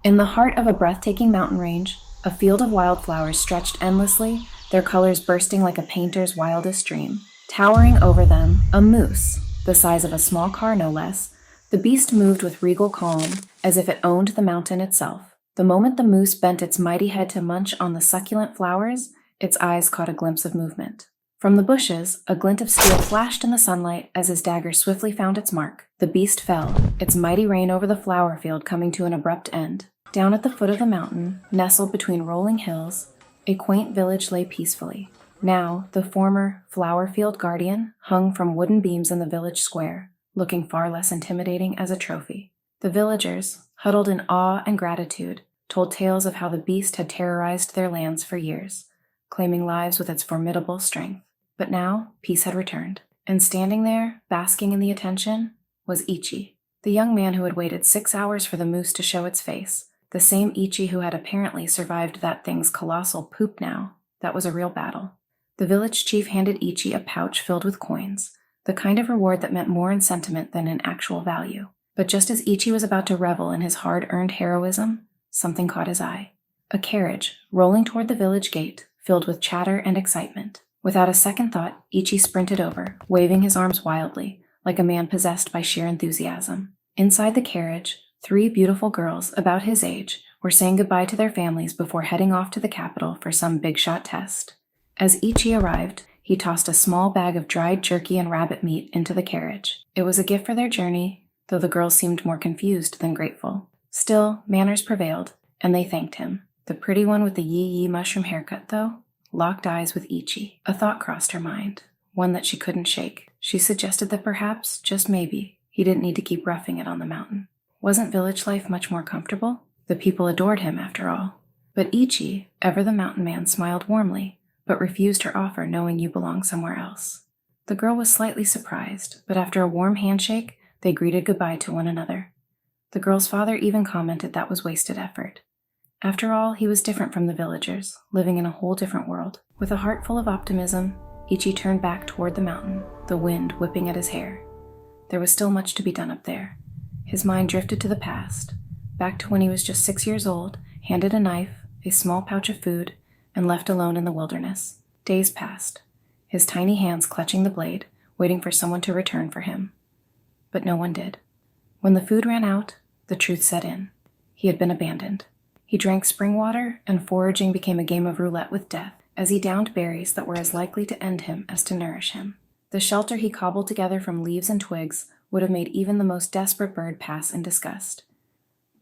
In the heart of a breathtaking mountain range, a field of wildflowers stretched endlessly, their colors bursting like a painter's wildest dream. Towering over them, a moose, the size of a small car no less, the beast moved with regal calm, as if it owned the mountain itself. The moment the moose bent its mighty head to munch on the succulent flowers, its eyes caught a glimpse of movement. From the bushes, a glint of steel flashed in the sunlight as his dagger swiftly found its mark. The beast fell, its mighty reign over the flower field coming to an abrupt end. Down at the foot of the mountain, nestled between rolling hills, a quaint village lay peacefully. Now, the former flower field guardian hung from wooden beams in the village square, looking far less intimidating as a trophy. The villagers, huddled in awe and gratitude, told tales of how the beast had terrorized their lands for years, claiming lives with its formidable strength. But now, peace had returned, and standing there, basking in the attention, was Ichi, the young man who had waited 6 hours for the moose to show its face, the same Ichi who had apparently survived that thing's colossal poop now. That was a real battle. The village chief handed Ichi a pouch filled with coins, the kind of reward that meant more in sentiment than in actual value. But just as Ichi was about to revel in his hard-earned heroism, something caught his eye. A carriage, rolling toward the village gate, filled with chatter and excitement. Without a second thought, Ichi sprinted over, waving his arms wildly, like a man possessed by sheer enthusiasm. Inside the carriage, 3 beautiful girls, about his age, were saying goodbye to their families before heading off to the capital for some big-shot test. As Ichi arrived, he tossed a small bag of dried jerky and rabbit meat into the carriage. It was a gift for their journey, though the girls seemed more confused than grateful. Still, manners prevailed, and they thanked him. The pretty one with the yee-yee mushroom haircut, though, locked eyes with Ichi. A thought crossed her mind, one that she couldn't shake. She suggested that perhaps, just maybe, he didn't need to keep roughing it on the mountain. Wasn't village life much more comfortable? The people adored him, after all. But Ichi, ever the mountain man, smiled warmly, but refused her offer, knowing you belong somewhere else. The girl was slightly surprised, but after a warm handshake, they greeted goodbye to one another. The girl's father even commented that was wasted effort. After all, he was different from the villagers, living in a whole different world. With a heart full of optimism, Ichi turned back toward the mountain, the wind whipping at his hair. There was still much to be done up there. His mind drifted to the past, back to when he was just 6 years old, handed a knife, a small pouch of food, and left alone in the wilderness. Days passed, his tiny hands clutching the blade, waiting for someone to return for him. But no one did. When the food ran out, the truth set in. He had been abandoned. He drank spring water, and foraging became a game of roulette with death, as he downed berries that were as likely to end him as to nourish him. The shelter he cobbled together from leaves and twigs would have made even the most desperate bird pass in disgust.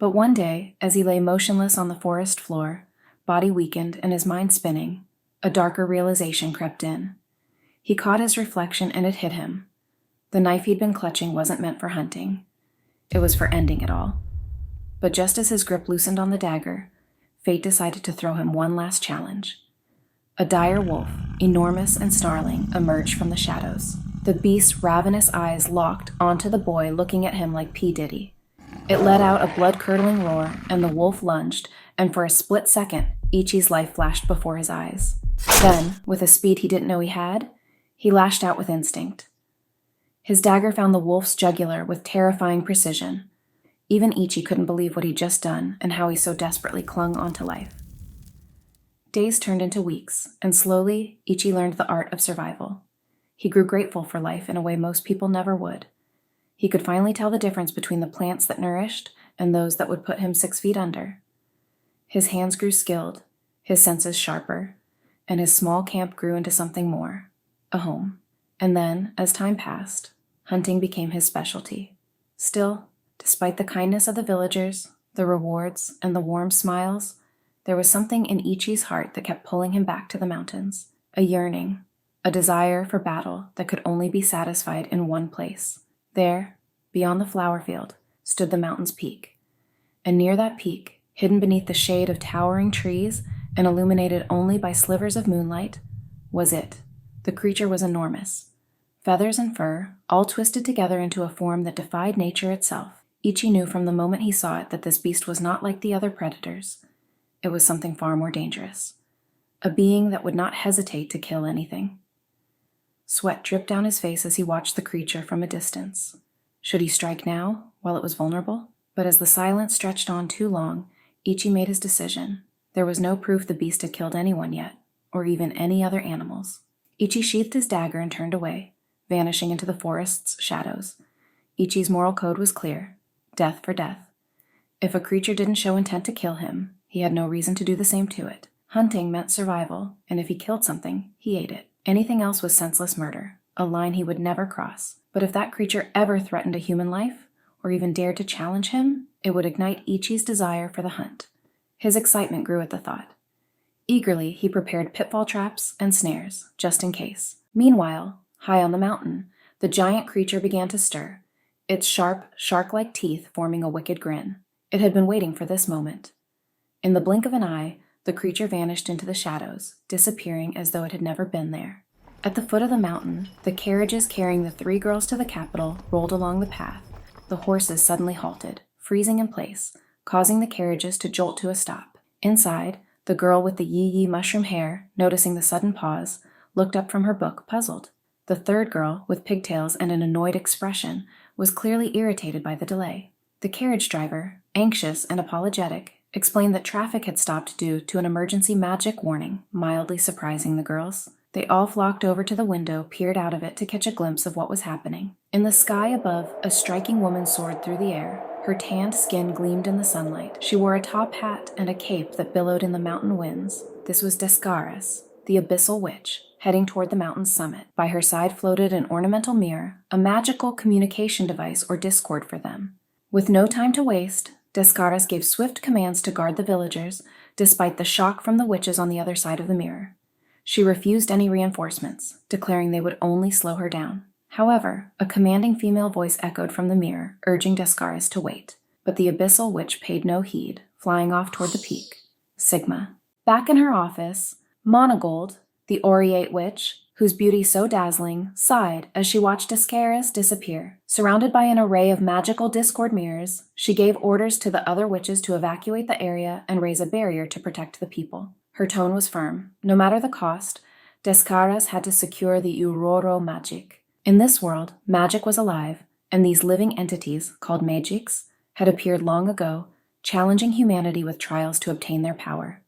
But one day, as he lay motionless on the forest floor, body weakened and his mind spinning, a darker realization crept in. He caught his reflection and it hit him. The knife he'd been clutching wasn't meant for hunting. It was for ending it all. But just as his grip loosened on the dagger, fate decided to throw him one last challenge. A dire wolf, enormous and snarling, emerged from the shadows. The beast's ravenous eyes locked onto the boy looking at him like P. Diddy. It let out a blood-curdling roar, and the wolf lunged, and for a split second, Ichi's life flashed before his eyes. Then, with a speed he didn't know he had, he lashed out with instinct. His dagger found the wolf's jugular with terrifying precision. Even Ichi couldn't believe what he'd just done and how he so desperately clung onto life. Days turned into weeks, and slowly, Ichi learned the art of survival. He grew grateful for life in a way most people never would. He could finally tell the difference between the plants that nourished and those that would put him 6 feet under. His hands grew skilled, his senses sharper, and his small camp grew into something more, a home. And then, as time passed, hunting became his specialty. Still, despite the kindness of the villagers, the rewards, and the warm smiles, there was something in Ichi's heart that kept pulling him back to the mountains, a yearning, a desire for battle that could only be satisfied in one place. There, beyond the flower field, stood the mountain's peak. And near that peak, hidden beneath the shade of towering trees and illuminated only by slivers of moonlight, was it. The creature was enormous. Feathers and fur, all twisted together into a form that defied nature itself. Ichi knew from the moment he saw it that this beast was not like the other predators. It was something far more dangerous. A being that would not hesitate to kill anything. Sweat dripped down his face as he watched the creature from a distance. Should he strike now, while it was vulnerable? But as the silence stretched on too long, Ichi made his decision. There was no proof the beast had killed anyone yet, or even any other animals. Ichi sheathed his dagger and turned away, vanishing into the forest's shadows. Ichi's moral code was clear: death for death. If a creature didn't show intent to kill him, he had no reason to do the same to it. Hunting meant survival, and if he killed something, he ate it. Anything else was senseless murder, a line he would never cross. But if that creature ever threatened a human life, or even dared to challenge him, it would ignite Ichi's desire for the hunt. His excitement grew at the thought. Eagerly, he prepared pitfall traps and snares, just in case. Meanwhile, high on the mountain, the giant creature began to stir, its sharp, shark-like teeth forming a wicked grin. It had been waiting for this moment. In the blink of an eye, the creature vanished into the shadows, disappearing as though it had never been there. At the foot of the mountain, the carriages carrying the 3 girls to the capital rolled along the path. The horses suddenly halted, freezing in place, causing the carriages to jolt to a stop. Inside, the girl with the yee-yee mushroom hair, noticing the sudden pause, looked up from her book, puzzled. The 3rd girl, with pigtails and an annoyed expression, was clearly irritated by the delay. The carriage driver, anxious and apologetic, explained that traffic had stopped due to an emergency magic warning, mildly surprising the girls. They all flocked over to the window, peered out of it to catch a glimpse of what was happening. In the sky above, a striking woman soared through the air. Her tanned skin gleamed in the sunlight. She wore a top hat and a cape that billowed in the mountain winds. This was Descaris, the abyssal witch, heading toward the mountain's summit. By her side floated an ornamental mirror, a magical communication device or discord for them. With no time to waste, Descaris gave swift commands to guard the villagers, despite the shock from the witches on the other side of the mirror. She refused any reinforcements, declaring they would only slow her down. However, a commanding female voice echoed from the mirror, urging Descaris to wait. But the abyssal witch paid no heed, flying off toward the peak. Sigma. Back in her office, Monogold, the aureate witch, whose beauty so dazzling, sighed as she watched Descaris disappear. Surrounded by an array of magical discord mirrors, she gave orders to the other witches to evacuate the area and raise a barrier to protect the people. Her tone was firm. No matter the cost, Descaris had to secure the Uroro magic. In this world, magic was alive, and these living entities, called magics, had appeared long ago, challenging humanity with trials to obtain their power.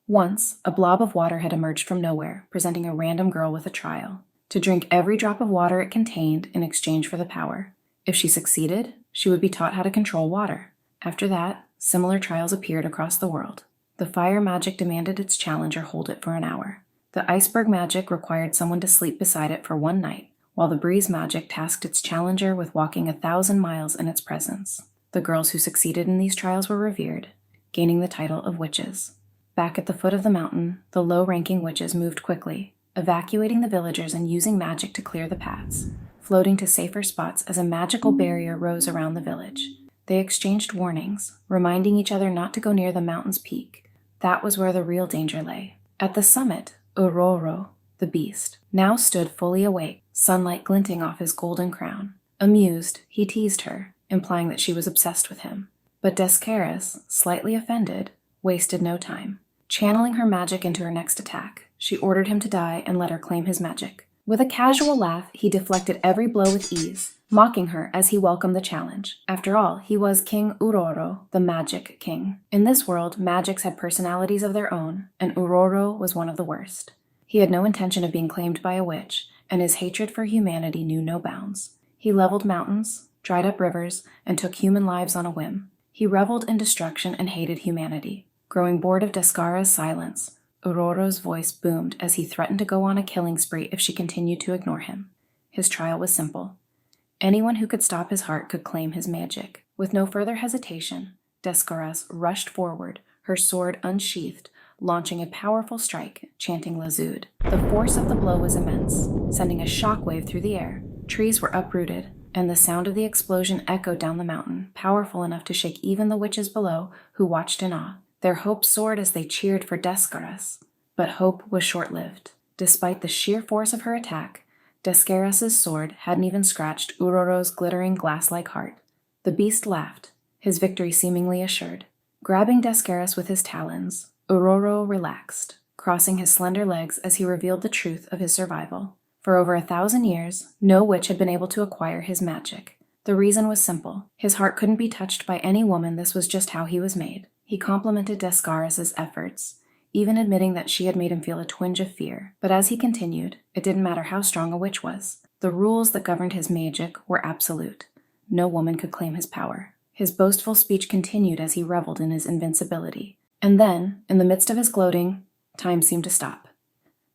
Once, a blob of water had emerged from nowhere, presenting a random girl with a trial, to drink every drop of water it contained in exchange for the power. If she succeeded, she would be taught how to control water. After that, similar trials appeared across the world. The fire magic demanded its challenger hold it for an hour. The iceberg magic required someone to sleep beside it for 1 night, while the breeze magic tasked its challenger with walking 1,000 miles in its presence. The girls who succeeded in these trials were revered, gaining the title of witches. Back at the foot of the mountain, the low-ranking witches moved quickly, evacuating the villagers and using magic to clear the paths, floating to safer spots as a magical barrier rose around the village. They exchanged warnings, reminding each other not to go near the mountain's peak. That was where the real danger lay. At the summit, Uroro, the beast, now stood fully awake, sunlight glinting off his golden crown. Amused, he teased her, implying that she was obsessed with him. But Descaris, slightly offended, wasted no time. Channeling her magic into her next attack, she ordered him to die and let her claim his magic. With a casual laugh, he deflected every blow with ease, mocking her as he welcomed the challenge. After all, he was King Uroro, the Magic King. In this world, magics had personalities of their own, and Uroro was one of the worst. He had no intention of being claimed by a witch, and his hatred for humanity knew no bounds. He leveled mountains, dried up rivers, and took human lives on a whim. He reveled in destruction and hated humanity. Growing bored of Descaris' silence, Uroro's voice boomed as he threatened to go on a killing spree if she continued to ignore him. His trial was simple. Anyone who could stop his heart could claim his magic. With no further hesitation, Descaris rushed forward, her sword unsheathed, launching a powerful strike, chanting Lazud. The force of the blow was immense, sending a shockwave through the air. Trees were uprooted, and the sound of the explosion echoed down the mountain, powerful enough to shake even the witches below, who watched in awe. Their hope soared as they cheered for Descaris. But hope was short-lived. Despite the sheer force of her attack, Descaris' sword hadn't even scratched Uroro's glittering glass-like heart. The beast laughed, his victory seemingly assured. Grabbing Descaris with his talons, Uroro relaxed, crossing his slender legs as he revealed the truth of his survival. For over 1,000 years, no witch had been able to acquire his magic. The reason was simple. His heart couldn't be touched by any woman. This was just how he was made. He complimented Descaris' efforts, even admitting that she had made him feel a twinge of fear. But as he continued, it didn't matter how strong a witch was. The rules that governed his magic were absolute. No woman could claim his power. His boastful speech continued as he reveled in his invincibility. And then, in the midst of his gloating, time seemed to stop.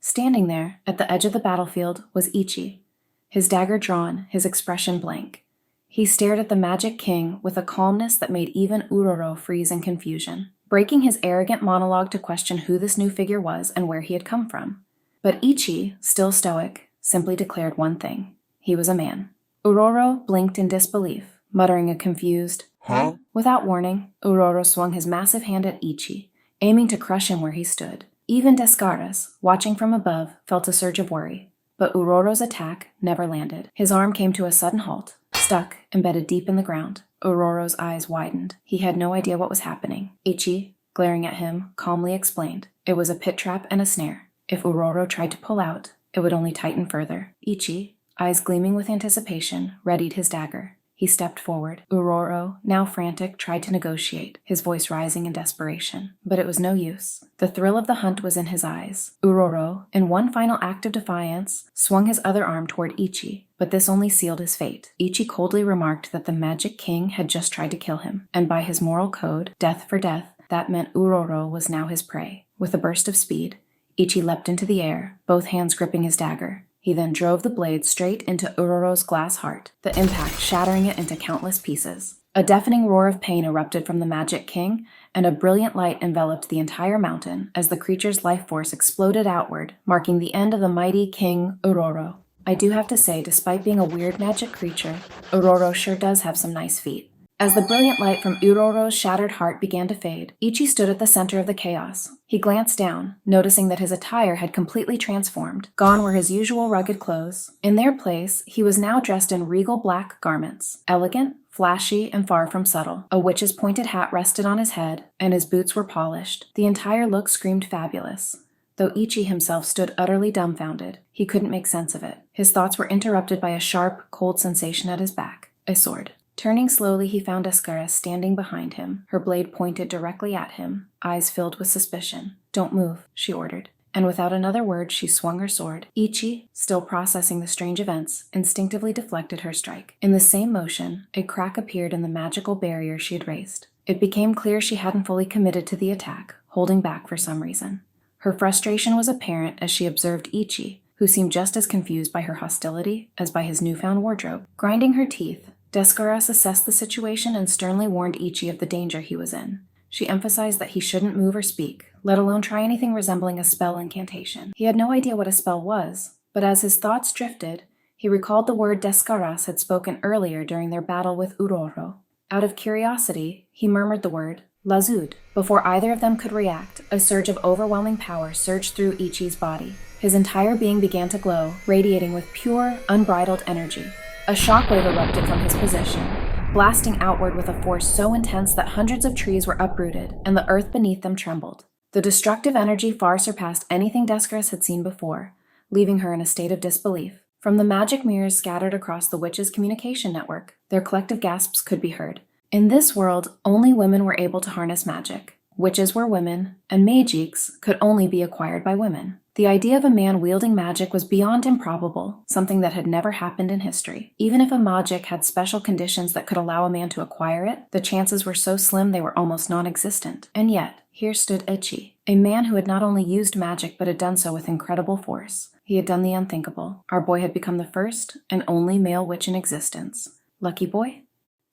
Standing there, at the edge of the battlefield, was Ichi, his dagger drawn, his expression blank. He stared at the magic king with a calmness that made even Uroro freeze in confusion, breaking his arrogant monologue to question who this new figure was and where he had come from. But Ichi, still stoic, simply declared one thing. He was a man. Uroro blinked in disbelief, muttering a confused, "Huh?" Without warning, Uroro swung his massive hand at Ichi, aiming to crush him where he stood. Even Descaris, watching from above, felt a surge of worry. But Uroro's attack never landed. His arm came to a sudden halt, stuck, embedded deep in the ground. Uroro's eyes widened. He had no idea what was happening. Ichi, glaring at him, calmly explained. It was a pit trap and a snare. If Uroro tried to pull out, it would only tighten further. Ichi, eyes gleaming with anticipation, readied his dagger. He stepped forward. Uroro, now frantic, tried to negotiate, his voice rising in desperation. But it was no use. The thrill of the hunt was in his eyes. Uroro, in one final act of defiance, swung his other arm toward Ichi, but this only sealed his fate. Ichi coldly remarked that the Magic King had just tried to kill him, and by his moral code, death for death, that meant Uroro was now his prey. With a burst of speed, Ichi leapt into the air, both hands gripping his dagger. He then drove the blade straight into Uroro's glass heart, the impact shattering it into countless pieces. A deafening roar of pain erupted from the Magic King, and a brilliant light enveloped the entire mountain as the creature's life force exploded outward, marking the end of the mighty King Uroro. I do have to say, despite being a weird magic creature, Uroro sure does have some nice feet. As the brilliant light from Uroro's shattered heart began to fade, Ichi stood at the center of the chaos. He glanced down, noticing that his attire had completely transformed. Gone were his usual rugged clothes. In their place, he was now dressed in regal black garments, elegant, flashy, and far from subtle. A witch's pointed hat rested on his head, and his boots were polished. The entire look screamed fabulous. Though Ichi himself stood utterly dumbfounded, he couldn't make sense of it. His thoughts were interrupted by a sharp, cold sensation at his back. A sword. Turning slowly, he found Descaris standing behind him, her blade pointed directly at him, eyes filled with suspicion. "Don't move," she ordered. And without another word, she swung her sword. Ichi, still processing the strange events, instinctively deflected her strike. In the same motion, a crack appeared in the magical barrier she had raised. It became clear she hadn't fully committed to the attack, holding back for some reason. Her frustration was apparent as she observed Ichi, who seemed just as confused by her hostility as by his newfound wardrobe. Grinding her teeth, Descaris assessed the situation and sternly warned Ichi of the danger he was in. She emphasized that he shouldn't move or speak, let alone try anything resembling a spell incantation. He had no idea what a spell was, but as his thoughts drifted, he recalled the word Descaris had spoken earlier during their battle with Uroro. Out of curiosity, he murmured the word, Lazud. Before either of them could react, a surge of overwhelming power surged through Ichi's body. His entire being began to glow, radiating with pure, unbridled energy. A shockwave erupted from his position, blasting outward with a force so intense that hundreds of trees were uprooted and the earth beneath them trembled. The destructive energy far surpassed anything Descaris had seen before, leaving her in a state of disbelief. From the magic mirrors scattered across the witches' communication network, their collective gasps could be heard. In this world, only women were able to harness magic. Witches were women, and magics could only be acquired by women. The idea of a man wielding magic was beyond improbable, something that had never happened in history. Even if a magic had special conditions that could allow a man to acquire it, the chances were so slim they were almost non-existent. And yet, here stood Ichi, a man who had not only used magic but had done so with incredible force. He had done the unthinkable. Our boy had become the first and only male witch in existence. Lucky boy?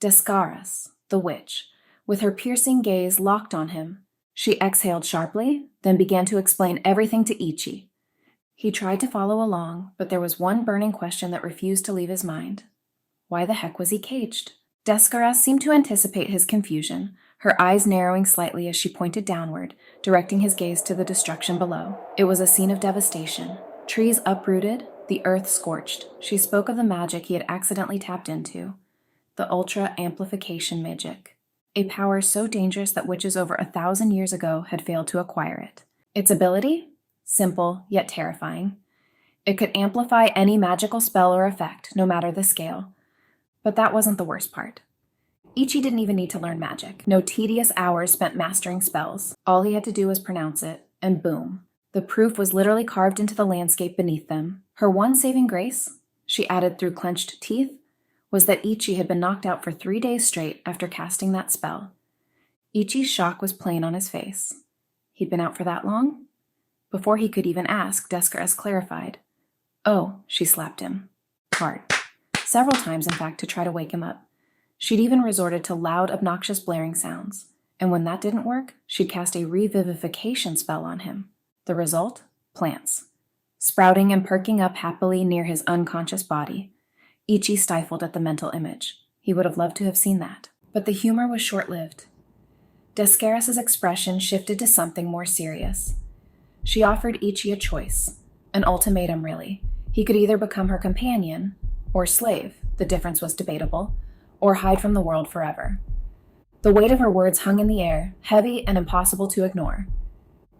Descaris, the witch, with her piercing gaze locked on him. She exhaled sharply, then began to explain everything to Ichi. He tried to follow along, but there was one burning question that refused to leave his mind. Why the heck was he caged? Descaris seemed to anticipate his confusion, her eyes narrowing slightly as she pointed downward, directing his gaze to the destruction below. It was a scene of devastation. Trees uprooted, the earth scorched. She spoke of the magic he had accidentally tapped into, the ultra-amplification magic. A power so dangerous that witches over 1,000 years ago had failed to acquire it. Its ability? Simple, yet terrifying. It could amplify any magical spell or effect, no matter the scale. But that wasn't the worst part. Ichi didn't even need to learn magic. No tedious hours spent mastering spells. All he had to do was pronounce it, and boom. The proof was literally carved into the landscape beneath them. Her one saving grace, she added through clenched teeth, was that Ichi had been knocked out for 3 days straight after casting that spell. Ichi's shock was plain on his face. He'd been out for that long? Before he could even ask, Descaras clarified. Oh, she slapped him. Hard. Several times, in fact, to try to wake him up. She'd even resorted to loud, obnoxious blaring sounds, and when that didn't work, she'd cast a revivification spell on him. The result? Plants. Sprouting and perking up happily near his unconscious body. Ichi stifled at the mental image. He would have loved to have seen that. But the humor was short-lived. Descaras' expression shifted to something more serious. She offered Ichi a choice. An ultimatum, really. He could either become her companion, or slave, the difference was debatable, or hide from the world forever. The weight of her words hung in the air, heavy and impossible to ignore.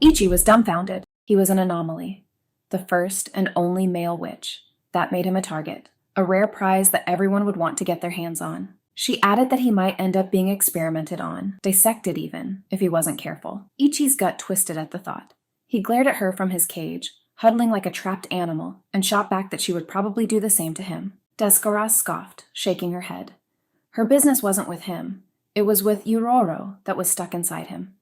Ichi was dumbfounded. He was an anomaly. The first and only male witch. That made him a target, a rare prize that everyone would want to get their hands on. She added that he might end up being experimented on, dissected even, if he wasn't careful. Ichi's gut twisted at the thought. He glared at her from his cage, huddling like a trapped animal, and shot back that she would probably do the same to him. Descaras scoffed, shaking her head. Her business wasn't with him. It was with Uroro that was stuck inside him.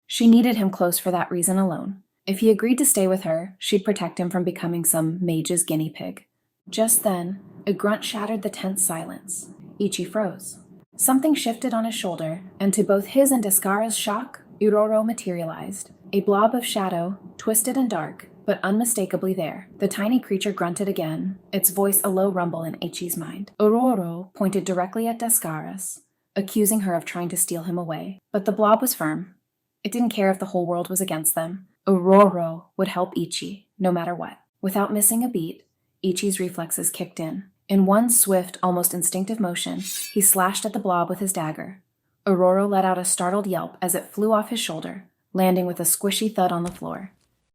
She needed him close for that reason alone. If he agreed to stay with her, she'd protect him from becoming some mage's guinea pig. Just then, a grunt shattered the tense silence. Ichi froze. Something shifted on his shoulder, and to both his and Descaras' shock, Uroro materialized. A blob of shadow, twisted and dark, but unmistakably there. The tiny creature grunted again, its voice a low rumble in Ichi's mind. Uroro pointed directly at Descaras, accusing her of trying to steal him away. But the blob was firm. It didn't care if the whole world was against them. Uroro would help Ichi, no matter what. Without missing a beat, Ichi's reflexes kicked in. In one swift, almost instinctive motion, he slashed at the blob with his dagger. Uroro let out a startled yelp as it flew off his shoulder, landing with a squishy thud on the floor.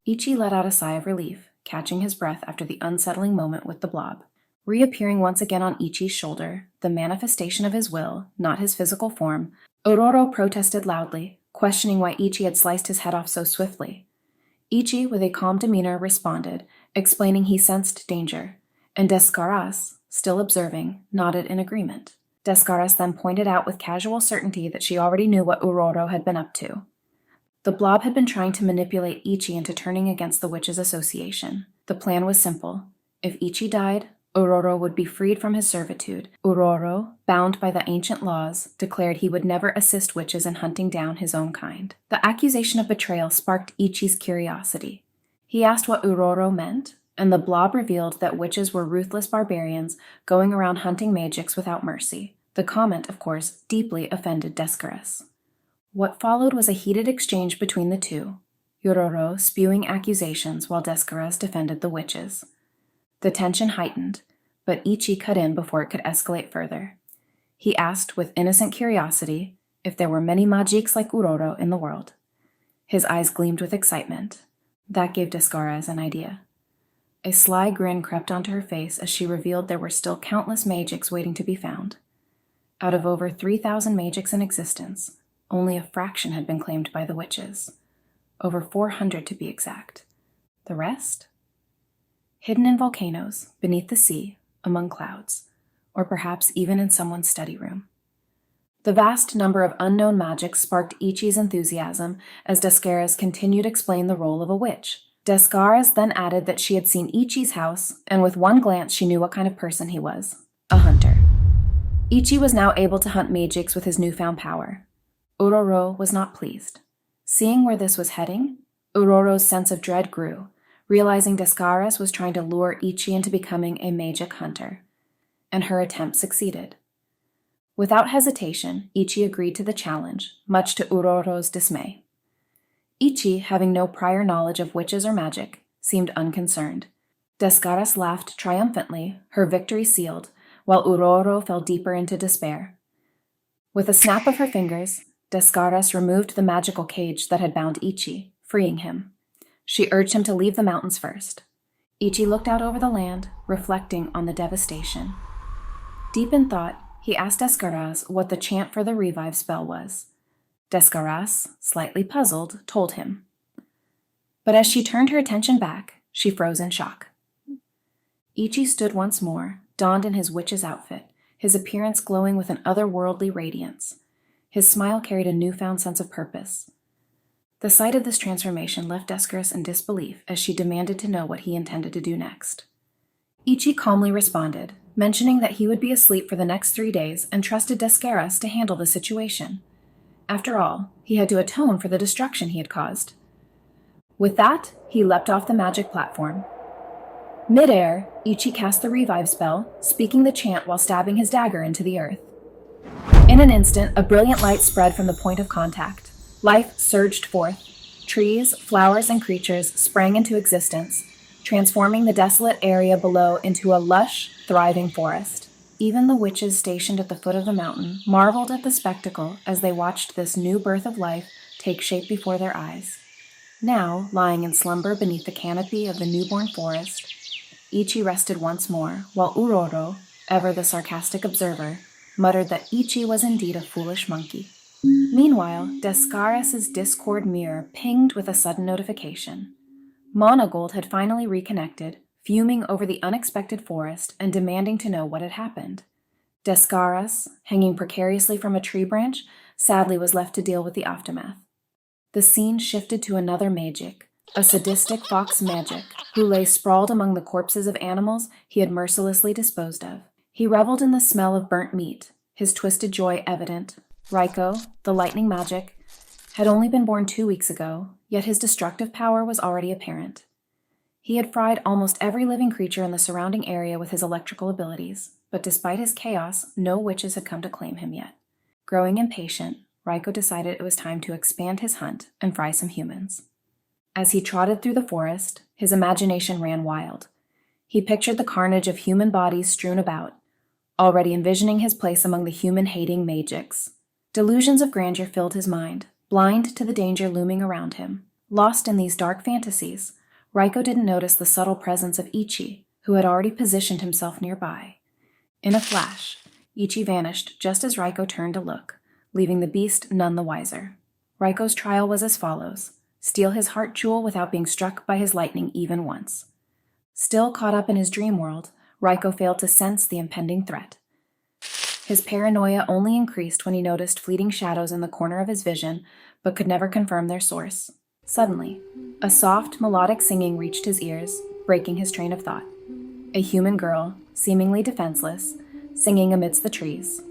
Ichi let out a sigh of relief, catching his breath after the unsettling moment with the blob. Reappearing once again on Ichi's shoulder, the manifestation of his will, not his physical form, Uroro protested loudly, questioning why Ichi had sliced his head off so swiftly. Ichi, with a calm demeanor, responded, explaining he sensed danger, and Descaras, still observing, nodded in agreement. Descaras then pointed out with casual certainty that she already knew what Uroro had been up to. The blob had been trying to manipulate Ichi into turning against the Witches' Association. The plan was simple. If Ichi died, Uroro would be freed from his servitude. Uroro, bound by the ancient laws, declared he would never assist witches in hunting down his own kind. The accusation of betrayal sparked Ichi's curiosity. He asked what Uroro meant, and the blob revealed that witches were ruthless barbarians going around hunting magics without mercy. The comment, of course, deeply offended Descaras. What followed was a heated exchange between the two, Uroro spewing accusations while Descaras defended the witches. The tension heightened, but Ichi cut in before it could escalate further. He asked with innocent curiosity if there were many magiques like Uroro in the world. His eyes gleamed with excitement. That gave Descaras an idea. A sly grin crept onto her face as she revealed there were still countless magics waiting to be found. Out of over 3,000 magics in existence, only a fraction had been claimed by the witches. Over 400 to be exact. The rest? Hidden in volcanoes, beneath the sea, among clouds, or perhaps even in someone's study room. The vast number of unknown magics sparked Ichi's enthusiasm as Descaras continued to explain the role of a witch. Descaras then added that she had seen Ichi's house, and with one glance she knew what kind of person he was. A hunter. Ichi was now able to hunt magics with his newfound power. Uroro was not pleased. Seeing where this was heading, Uroro's sense of dread grew, realizing Descaras was trying to lure Ichi into becoming a magic hunter. And her attempt succeeded. Without hesitation, Ichi agreed to the challenge, much to Uroro's dismay. Ichi, having no prior knowledge of witches or magic, seemed unconcerned. Descaras laughed triumphantly, her victory sealed, while Uroro fell deeper into despair. With a snap of her fingers, Descaras removed the magical cage that had bound Ichi, freeing him. She urged him to leave the mountains first. Ichi looked out over the land, reflecting on the devastation. Deep in thought, He asked Descaras what the chant for the revive spell was. Descaras, slightly puzzled, told him. But as she turned her attention back, she froze in shock. Ichi stood once more, donned in his witch's outfit, his appearance glowing with an otherworldly radiance. His smile carried a newfound sense of purpose. The sight of this transformation left Descaras in disbelief as she demanded to know what he intended to do next. Ichi calmly responded, mentioning that he would be asleep for the next 3 days and trusted Descaras to handle the situation. After all, he had to atone for the destruction he had caused. With that, he leapt off the magic platform. Mid-air, Ichi cast the revive spell, speaking the chant while stabbing his dagger into the earth. In an instant, a brilliant light spread from the point of contact. Life surged forth. Trees, flowers, and creatures sprang into existence, transforming the desolate area below into a lush, thriving forest. Even the witches stationed at the foot of the mountain marveled at the spectacle as they watched this new birth of life take shape before their eyes. Now, lying in slumber beneath the canopy of the newborn forest, Ichi rested once more, while Uroro, ever the sarcastic observer, muttered that Ichi was indeed a foolish monkey. Meanwhile, Descaras' Discord mirror pinged with a sudden notification. Monagold had finally reconnected, fuming over the unexpected forest and demanding to know what had happened. Descaras, hanging precariously from a tree branch, sadly was left to deal with the aftermath. The scene shifted to another magic, a sadistic fox magic, who lay sprawled among the corpses of animals he had mercilessly disposed of. He reveled in the smell of burnt meat, his twisted joy evident. Raiko, the lightning magic, had only been born 2 weeks ago, yet his destructive power was already apparent. He had fried almost every living creature in the surrounding area with his electrical abilities, but despite his chaos, no witches had come to claim him yet. Growing impatient, Raiko decided it was time to expand his hunt and fry some humans. As he trotted through the forest, his imagination ran wild. He pictured the carnage of human bodies strewn about, already envisioning his place among the human-hating magics. Delusions of grandeur filled his mind, blind to the danger looming around him. Lost in these dark fantasies, Raiko didn't notice the subtle presence of Ichi, who had already positioned himself nearby. In a flash, Ichi vanished just as Raiko turned to look, leaving the beast none the wiser. Raiko's trial was as follows: steal his heart jewel without being struck by his lightning even once. Still caught up in his dream world, Raiko failed to sense the impending threat. His paranoia only increased when he noticed fleeting shadows in the corner of his vision, but could never confirm their source. Suddenly, a soft, melodic singing reached his ears, breaking his train of thought. A human girl, seemingly defenseless, singing amidst the trees.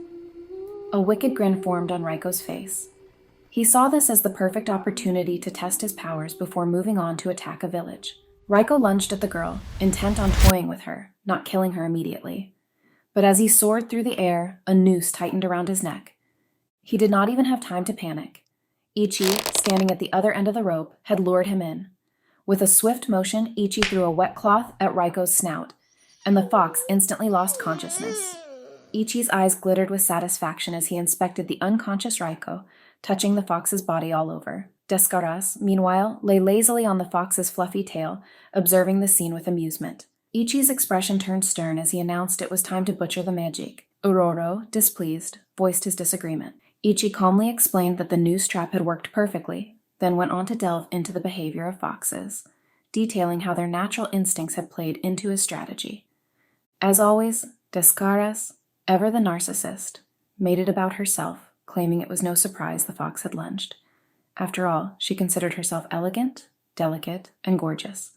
A wicked grin formed on Raiko's face. He saw this as the perfect opportunity to test his powers before moving on to attack a village. Raiko lunged at the girl, intent on toying with her, not killing her immediately. But as he soared through the air, a noose tightened around his neck. He did not even have time to panic. Ichi, standing at the other end of the rope, had lured him in. With a swift motion, Ichi threw a wet cloth at Raiko's snout, and the fox instantly lost consciousness. Ichi's eyes glittered with satisfaction as he inspected the unconscious Raiko, touching the fox's body all over. Descaras, meanwhile, lay lazily on the fox's fluffy tail, observing the scene with amusement. Ichi's expression turned stern as he announced it was time to butcher the magic. Uroro, displeased, voiced his disagreement. Ichi calmly explained that the noose trap had worked perfectly, then went on to delve into the behavior of foxes, detailing how their natural instincts had played into his strategy. As always, Descaras, ever the narcissist, made it about herself, claiming it was no surprise the fox had lunged. After all, she considered herself elegant, delicate, and gorgeous.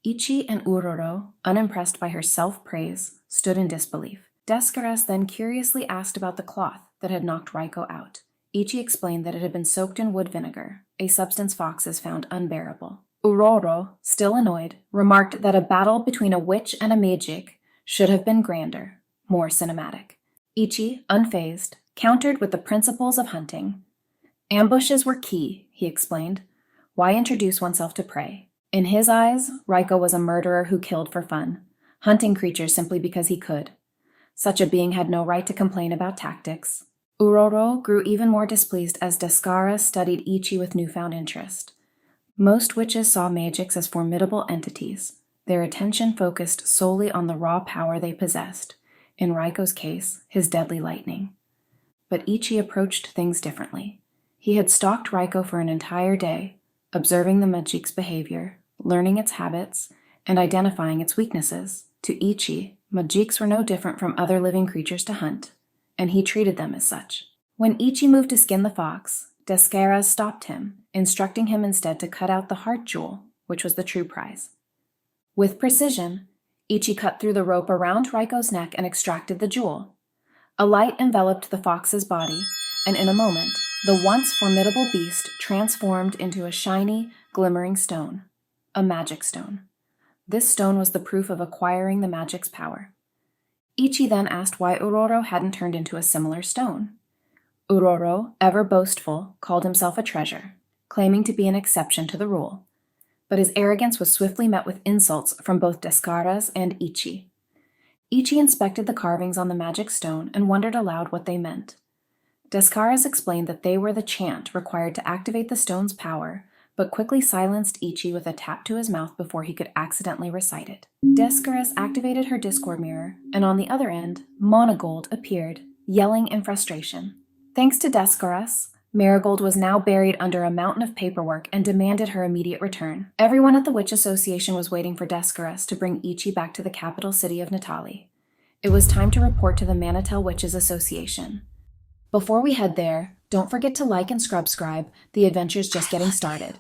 Ichi and Uroro, unimpressed by her self-praise, stood in disbelief. Descaras then curiously asked about the cloth that had knocked Raiko out. Ichi explained that it had been soaked in wood vinegar, a substance foxes found unbearable. Uroro, still annoyed, remarked that a battle between a witch and a magic should have been grander, more cinematic. Ichi, unfazed, countered with the principles of hunting. Ambushes were key, he explained. Why introduce oneself to prey? In his eyes, Raiko was a murderer who killed for fun, hunting creatures simply because he could. Such a being had no right to complain about tactics. Uroro grew even more displeased as Descaras studied Ichi with newfound interest. Most witches saw magics as formidable entities, their attention focused solely on the raw power they possessed. in Raiko's case, his deadly lightning. But Ichi approached things differently. He had stalked Raiko for an entire day, observing the Majik's behavior, learning its habits, and identifying its weaknesses. To Ichi, Majiks were no different from other living creatures to hunt, and he treated them as such. When Ichi moved to skin the fox, Descaras stopped him, instructing him instead to cut out the heart jewel, which was the true prize. With precision, Ichi cut through the rope around Raiko's neck and extracted the jewel. A light enveloped the fox's body, and in a moment, the once formidable beast transformed into a shiny, glimmering stone, a magic stone. This stone was the proof of acquiring the magic's power. Ichi then asked why Uroro hadn't turned into a similar stone. Uroro, ever boastful, called himself a treasure, claiming to be an exception to the rule. But his arrogance was swiftly met with insults from both Descaras and Ichi. Ichi inspected the carvings on the magic stone and wondered aloud what they meant. Descaras explained that they were the chant required to activate the stone's power, but quickly silenced Ichi with a tap to his mouth before he could accidentally recite it. Descaras activated her Discord mirror, and on the other end, Monagold appeared, yelling in frustration. Thanks to Descaras, Marigold was now buried under a mountain of paperwork and demanded her immediate return. Everyone at the Witch Association was waiting for Descaras to bring Ichi back to the capital city of Natali. It was time to report to the Manitel Witches Association. Before we head there, don't forget to like and subscribe. The adventure's just getting started.